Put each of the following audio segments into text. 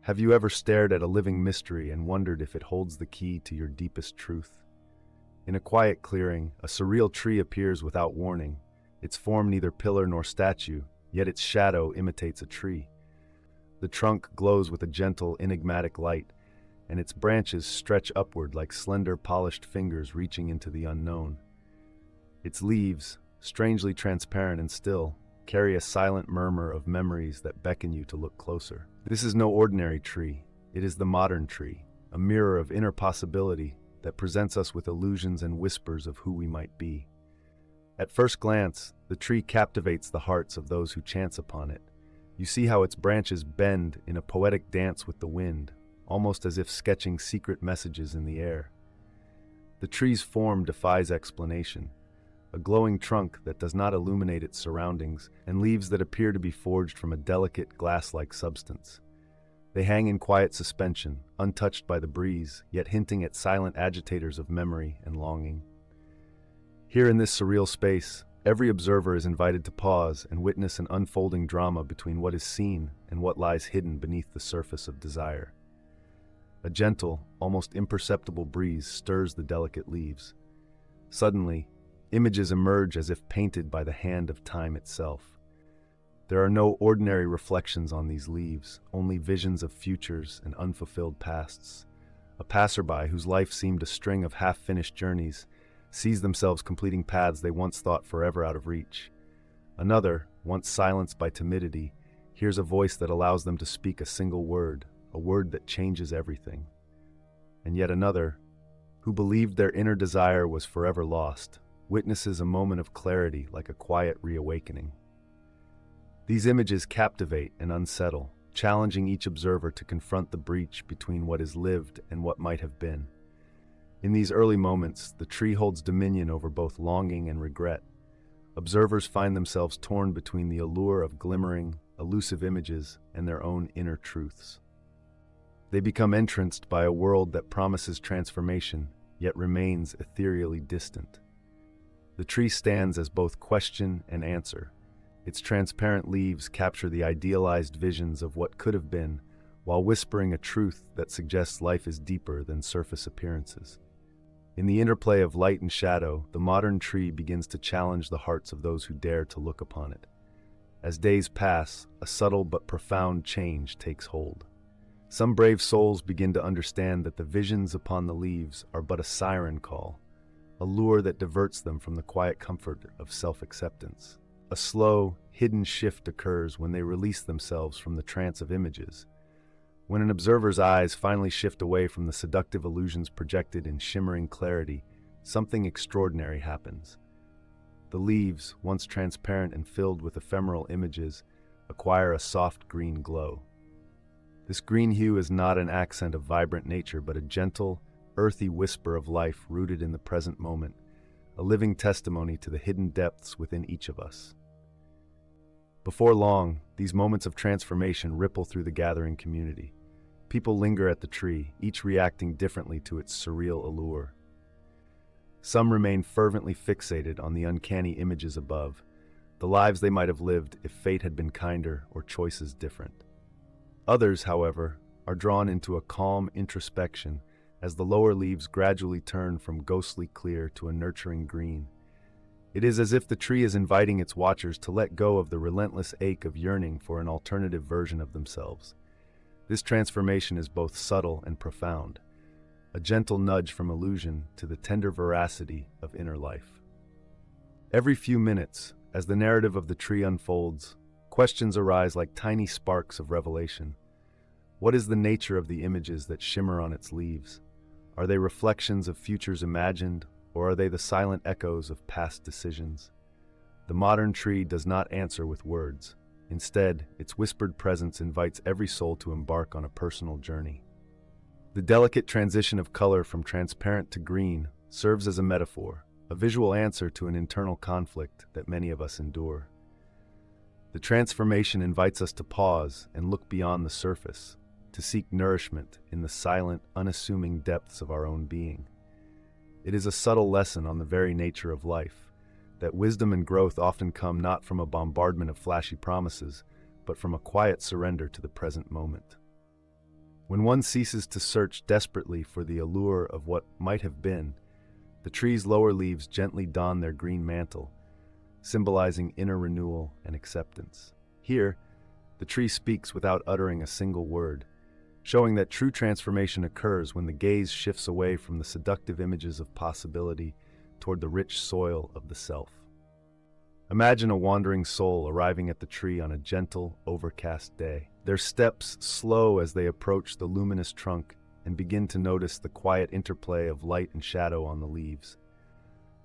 Have you ever stared at a living mystery and wondered if it holds the key to your deepest truth? In a quiet clearing, a surreal tree appears without warning. Its form neither pillar nor statue, yet its shadow imitates a tree. The trunk glows with a gentle, enigmatic light, and its branches stretch upward like slender, polished fingers reaching into the unknown. Its leaves, strangely transparent and still, carry a silent murmur of memories that beckon you to look closer. This is no ordinary tree. It is the modern tree, a mirror of inner possibility that presents us with illusions and whispers of who we might be. At first glance, the tree captivates the hearts of those who chance upon it. You see how its branches bend in a poetic dance with the wind, almost as if sketching secret messages in the air. The tree's form defies explanation. A glowing trunk that does not illuminate its surroundings, and leaves that appear to be forged from a delicate, glass-like substance. They hang in quiet suspension, untouched by the breeze, yet hinting at silent agitators of memory and longing. Here in this surreal space, every observer is invited to pause and witness an unfolding drama between what is seen and what lies hidden beneath the surface of desire. A gentle, almost imperceptible breeze stirs the delicate leaves. Suddenly, images emerge as if painted by the hand of time itself. There are no ordinary reflections on these leaves, only visions of futures and unfulfilled pasts. A passerby whose life seemed a string of half-finished journeys sees themselves completing paths they once thought forever out of reach. Another, once silenced by timidity, hears a voice that allows them to speak a single word, a word that changes everything. And yet another, who believed their inner desire was forever lost, witnesses a moment of clarity like a quiet reawakening. These images captivate and unsettle, challenging each observer to confront the breach between what is lived and what might have been. In these early moments, the tree holds dominion over both longing and regret. Observers find themselves torn between the allure of glimmering, elusive images and their own inner truths. They become entranced by a world that promises transformation, yet remains ethereally distant. The tree stands as both question and answer. Its transparent leaves capture the idealized visions of what could have been, while whispering a truth that suggests life is deeper than surface appearances. In the interplay of light and shadow, the modern tree begins to challenge the hearts of those who dare to look upon it. As days pass, a subtle but profound change takes hold. Some brave souls begin to understand that the visions upon the leaves are but a siren call, a lure that diverts them from the quiet comfort of self-acceptance. A slow, hidden shift occurs when they release themselves from the trance of images. When an observer's eyes finally shift away from the seductive illusions projected in shimmering clarity, something extraordinary happens. The leaves, once transparent and filled with ephemeral images, acquire a soft green glow. This green hue is not an accent of vibrant nature, but a gentle, earthy whisper of life rooted in the present moment, a living testimony to the hidden depths within each of us. Before long, these moments of transformation ripple through the gathering community. People linger at the tree, each reacting differently to its surreal allure. Some remain fervently fixated on the uncanny images above, the lives they might have lived if fate had been kinder or choices different. Others, however, are drawn into a calm introspection as the lower leaves gradually turn from ghostly clear to a nurturing green. It is as if the tree is inviting its watchers to let go of the relentless ache of yearning for an alternative version of themselves. This transformation is both subtle and profound, a gentle nudge from illusion to the tender veracity of inner life. Every few minutes, as the narrative of the tree unfolds, questions arise like tiny sparks of revelation. What is the nature of the images that shimmer on its leaves? Are they reflections of futures imagined, or are they the silent echoes of past decisions? The modern tree does not answer with words. Instead, its whispered presence invites every soul to embark on a personal journey. The delicate transition of color from transparent to green serves as a metaphor, a visual answer to an internal conflict that many of us endure. The transformation invites us to pause and look beyond the surface, to seek nourishment in the silent, unassuming depths of our own being. It is a subtle lesson on the very nature of life, that wisdom and growth often come not from a bombardment of flashy promises, but from a quiet surrender to the present moment. When one ceases to search desperately for the allure of what might have been, the tree's lower leaves gently don their green mantle, symbolizing inner renewal and acceptance. Here, the tree speaks without uttering a single word, showing that true transformation occurs when the gaze shifts away from the seductive images of possibility toward the rich soil of the self. Imagine a wandering soul arriving at the tree on a gentle, overcast day. Their steps slow as they approach the luminous trunk and begin to notice the quiet interplay of light and shadow on the leaves.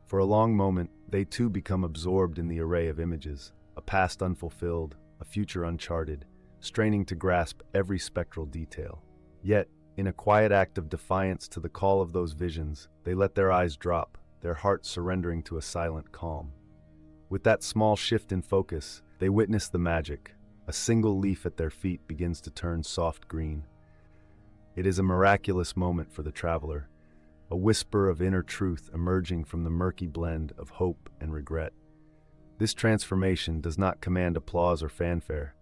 For a long moment, they too become absorbed in the array of images, a past unfulfilled, a future uncharted, straining to grasp every spectral detail. Yet, in a quiet act of defiance to the call of those visions, they let their eyes drop, their hearts surrendering to a silent calm. With that small shift in focus, they witness the magic. A single leaf at their feet begins to turn soft green. It is a miraculous moment for the traveler, a whisper of inner truth emerging from the murky blend of hope and regret. This transformation does not command applause or fanfare.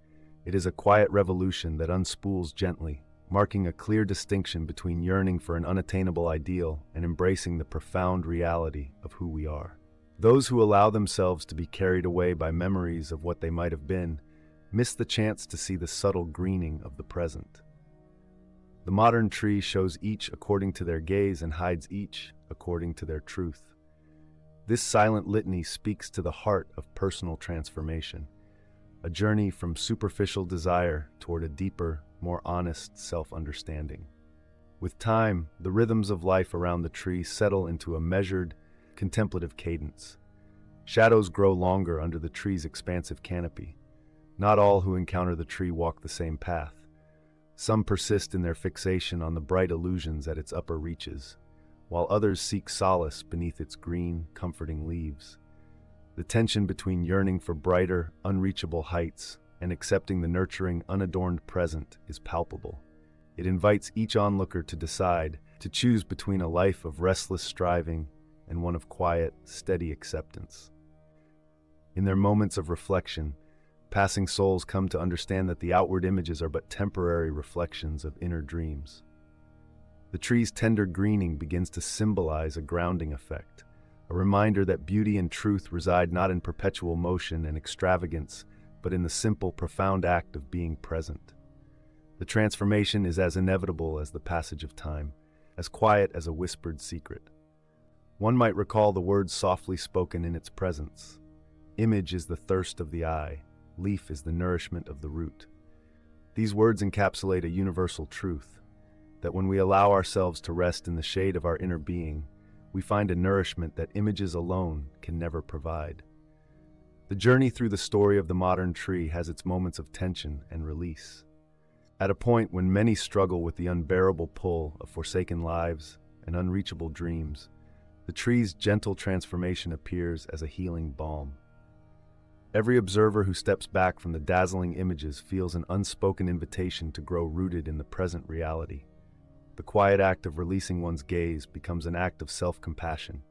It is a quiet revolution that unspools gently, marking a clear distinction between yearning for an unattainable ideal and embracing the profound reality of who we are. Those who allow themselves to be carried away by memories of what they might have been miss the chance to see the subtle greening of the present. The modern tree shows each according to their gaze and hides each according to their truth. This silent litany speaks to the heart of personal transformation, a journey from superficial desire toward a deeper, more honest self-understanding. With time, the rhythms of life around the tree settle into a measured, contemplative cadence. Shadows grow longer under the tree's expansive canopy. Not all who encounter the tree walk the same path. Some persist in their fixation on the bright illusions at its upper reaches, while others seek solace beneath its green, comforting leaves. The tension between yearning for brighter, unreachable heights and accepting the nurturing, unadorned present is palpable. It invites each onlooker to decide, to choose between a life of restless striving and one of quiet, steady acceptance. In their moments of reflection, passing souls come to understand that the outward images are but temporary reflections of inner dreams. The tree's tender greening begins to symbolize a grounding effect, a reminder that beauty and truth reside not in perpetual motion and extravagance, but in the simple, profound act of being present. The transformation is as inevitable as the passage of time, as quiet as a whispered secret. One might recall the words softly spoken in its presence. Image is the thirst of the eye, leaf is the nourishment of the root. These words encapsulate a universal truth, that when we allow ourselves to rest in the shade of our inner being, we find a nourishment that images alone can never provide. The journey through the story of the modern tree has its moments of tension and release. At a point when many struggle with the unbearable pull of forsaken lives and unreachable dreams, the tree's gentle transformation appears as a healing balm. Every observer who steps back from the dazzling images feels an unspoken invitation to grow rooted in the present reality. The quiet act of releasing one's gaze becomes an act of self-compassion,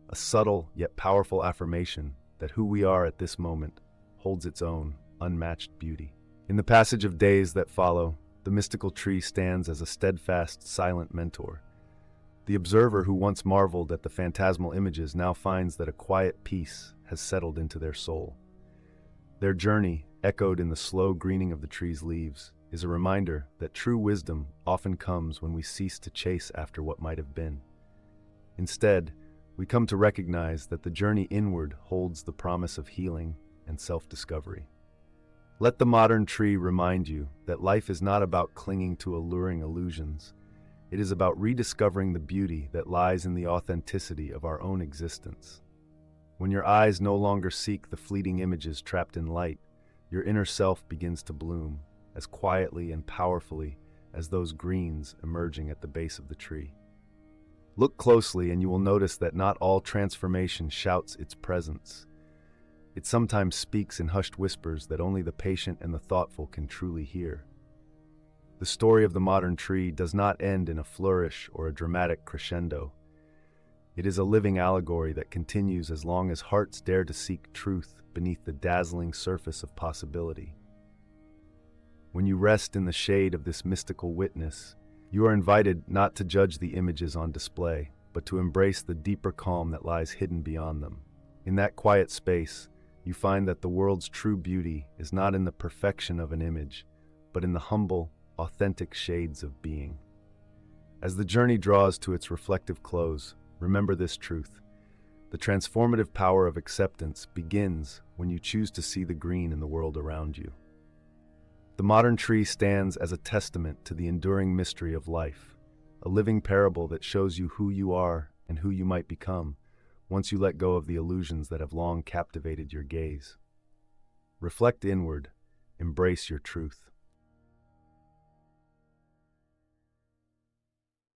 a subtle yet powerful affirmation that who we are at this moment holds its own, unmatched beauty. In the passage of days that follow, the mystical tree stands as a steadfast, silent mentor. The observer who once marveled at the phantasmal images now finds that a quiet peace has settled into their soul. Their journey, echoed in the slow greening of the tree's leaves, is a reminder that true wisdom often comes when we cease to chase after what might have been. Instead, we come to recognize that the journey inward holds the promise of healing and self-discovery. Let the modern tree remind you that life is not about clinging to alluring illusions. It is about rediscovering the beauty that lies in the authenticity of our own existence. When your eyes no longer seek the fleeting images trapped in light, your inner self begins to bloom, as quietly and powerfully as those greens emerging at the base of the tree. Look closely and you will notice that not all transformation shouts its presence. It sometimes speaks in hushed whispers that only the patient and the thoughtful can truly hear. The story of the modern tree does not end in a flourish or a dramatic crescendo. It is a living allegory that continues as long as hearts dare to seek truth beneath the dazzling surface of possibility. When you rest in the shade of this mystical witness, you are invited not to judge the images on display, but to embrace the deeper calm that lies hidden beyond them. In that quiet space, you find that the world's true beauty is not in the perfection of an image, but in the humble, authentic shades of being. As the journey draws to its reflective close, remember this truth. The transformative power of acceptance begins when you choose to see the green in the world around you. The modern tree stands as a testament to the enduring mystery of life, a living parable that shows you who you are and who you might become once you let go of the illusions that have long captivated your gaze. Reflect inward, embrace your truth.